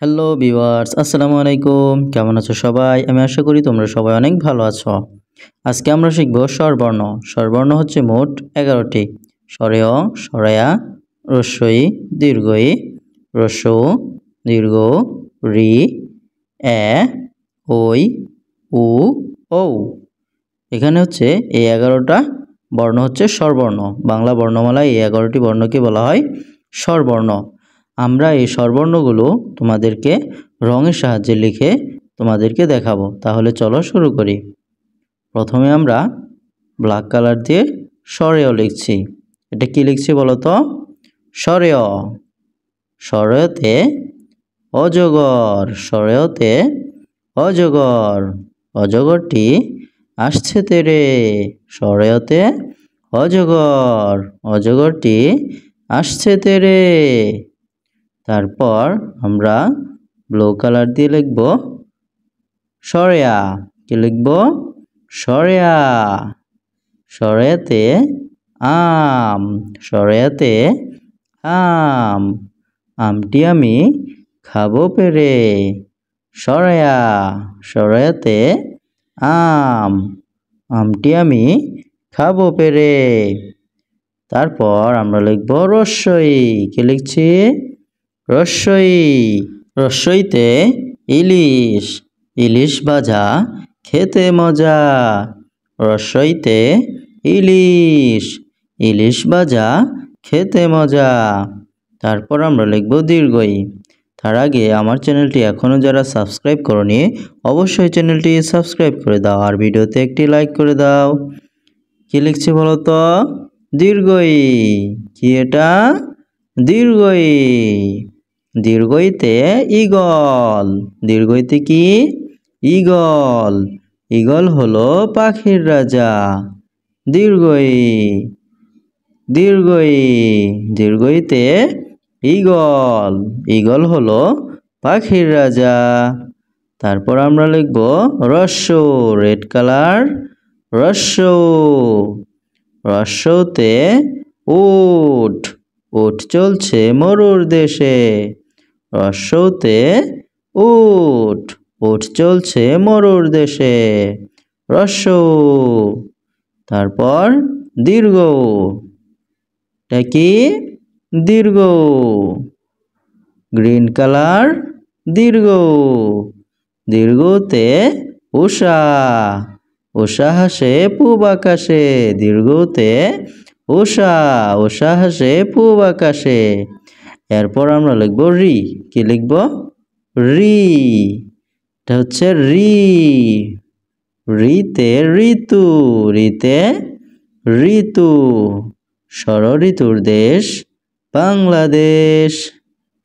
Hello viewers, আসসালামু আলাইকুম। কেমন আছো সবাই? আমি আশা করি তোমরা সবাই অনেক ভালো আছো। আজকে আমরা শিখব স্বরবর্ণ। স্বরবর্ণ হচ্ছে মোট 11টি। স্বরেয়, স্বরেয়া, হ্রস্বই, দীর্ঘই, হ্রস্ব উ, দীর্ঘ উ, রি, এ, ওই, উ, ঔ। এখানে হচ্ছে এই 11টা বর্ণ হচ্ছে স্বরবর্ণ। বাংলা বর্ণমালায় এই 11টি বর্ণকে বলা হয় স্বরবর্ণ। আমরা এই স্বরবর্ণগুলো তোমাদেরকে রঙের সাহায্যে লিখে তোমাদেরকে দেখাবো। তাহলে চলো শুরু করি। প্রথমে আমরা ব্ল্যাক কালার দিয়ে স্বরেয় লিখছি। এটা কি লিখছি বলো তো? স্বরেয়। স্বরেয়তে অজগর। স্বরেয়তে অজগর। অজগরটি আসছে তেরে। স্বরেয়তে অজগর। অজগরটি আসছে তেরে। তারপর আমরা ব্লু কালার দিয়ে লিখব স্বরেয়া। কি লিখব? স্বরেয়া। স্বরেয়াতে আম। স্বরেয়াতে আম। আমটি আমি খাবো পেরে। স্বরেয়া। স্বরেয়াতে আম। আমটি আমি খাবো পেরে। তারপর আমরা লিখব রস্বই। কি লিখছি? রস্বই। রস্বইতে ইলিশ। ইলিশ ভাজা খেতে মজা। রস্বইতে ইলিশ। ইলিশ ভাজা খেতে মজা। তারপর আমরা লিখব দীর্ঘই। তার আগে আমার চ্যানেলটি এখনও যারা সাবস্ক্রাইব করোনি অবশ্যই চ্যানেলটি সাবস্ক্রাইব করে দাও আর ভিডিওতে একটি লাইক করে দাও। কি লিখছি বলো তো? দীর্ঘই। কি এটা? দীর্ঘই। দীর্ঘইতে ঈগল। দীর্ঘইতে কি? ঈগল। ঈগল হলো পাখির রাজা। দীর্ঘই। দীর্ঘই। দীর্ঘইতে ঈগল। ঈগল হলো পাখির রাজা। তারপর আমরা লিখব হ্রস্ব। Red colour. হ্রস্ব। হ্রস্বতে উট। উট চলছে মরুর দেশে। হ্রস্বতে উট। উট চলছে মরুর দেশে। হ্রস্ব। তারপর দীর্ঘ। এটা কি? দীর্ঘ। Green colour. দীর্ঘ। দীর্ঘতে উষা। উষা হাসে পূব আকাশে। দীর্ঘতে উষা। উষা হাসে পূব আকাশে। এরপর আমরা লিখব রি। কি লিখব? রি। এটা হচ্ছে রি। রিতে ঋতু। রিতে ঋতু। ষড়ঋতুর দেশ বাংলাদেশ।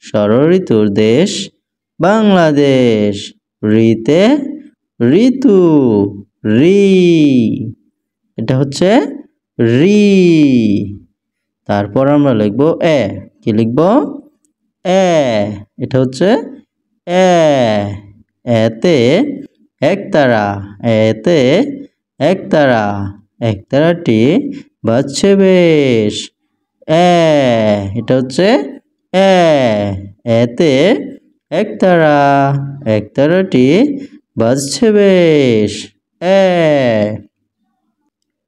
ষড়ঋতুর দেশ বাংলাদেশ। রিতে ঋতু। রি। এটা হচ্ছে রি। তারপর আমরা লিখব এ। কি লিখব? এ। এটা হচ্ছে এ। এতে একতারা। এতে একতারা। একতারাটি বাজছে বেশ। এ। এটা হচ্ছে এ। এতে একতারা। একতারাটি বাজছে বেশ। এ।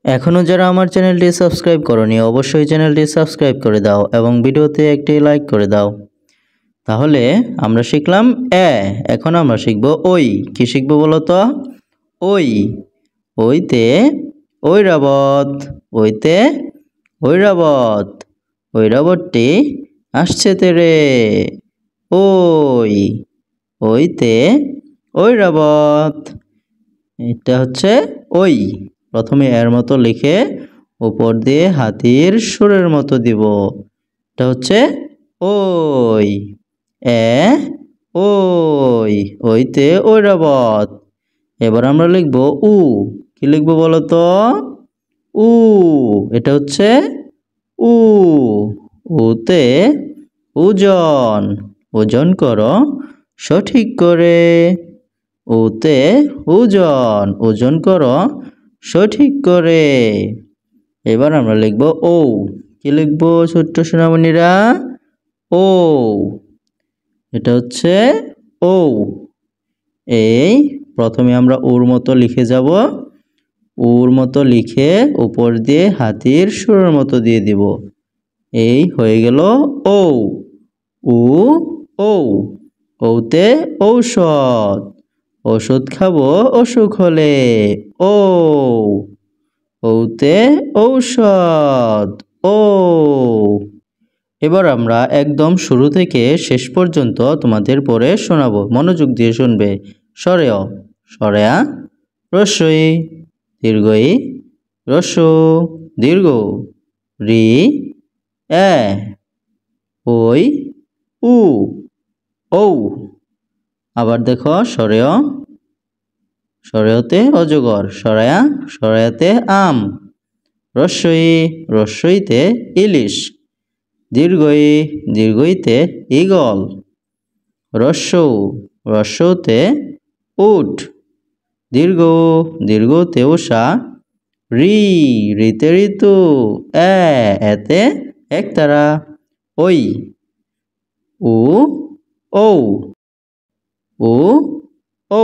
এখনও যারা আমার চ্যানেলটি সাবস্ক্রাইব করোনি অবশ্যই চ্যানেলটি সাবস্ক্রাইব করে দাও এবং ভিডিওতে একটি লাইক করে দাও। তাহলে আমরা শিখলাম এ। এখন আমরা শিখব ওই। কি শিখব বলো তো? ওই। ওইতে ঐরাবত। ওইতে ঐরাবত। ঐরাবতটি আসছে তেরে। ওই। ওইতে ঐরাবত। এটা হচ্ছে ওই। প্রথমে এর মতো লিখে উপর দিয়ে হাতির সুরের মতো দিব। এটা হচ্ছে ওই। এ ওই। ওইতে ঐরাবত। এবার আমরা লিখব উ। কি লিখব বলো তো? উ। এটা হচ্ছে উ। উতে ওজন। ওজন করো সঠিক করে। উতে ওজন। ওজন করো সঠিক করে। এবার আমরা লিখব ও। কি লিখব ছোট্ট সোনামণিরা? ও। এটা হচ্ছে ও। এই প্রথমে আমরা ওর মতো লিখে যাব, ওর মতো লিখে উপর দিয়ে হাতির সুরের মতো দিয়ে দিব। এই হয়ে গেল ও। উ ও। ওতে ঔষধ, ওষুধ খাবো অসুখ হলে। ও। ওতে ঔষধ। ও। এবার আমরা একদম শুরু থেকে শেষ পর্যন্ত তোমাদের পড়ে শোনাবো, মনোযোগ দিয়ে শুনবে। সরেয়, সরেয়া, রস্বই, দীর্ঘই, রস্যু, দীর্ঘ, রি, এ, ওই, উ, ঔ। আবার দেখো সরেয়, সরেয়তে অজগর, সরায়া, সরায়াতে আম, রস্বই, রস্বইতে ইলিশ, দীর্ঘই, দীর্ঘইতে ঈগল, রস্যৌ, রস্যৌতে উট, দীর্ঘ, দীর্ঘতে উষা, রি, রিতে ঋতু, এতে একতারা, ওই, উ, ঔ, উ, ঔ।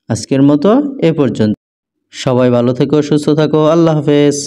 আজকের মতো এ পর্যন্ত। সবাই ভালো থেকো, সুস্থ থাকো। আল্লাহ হাফেজ।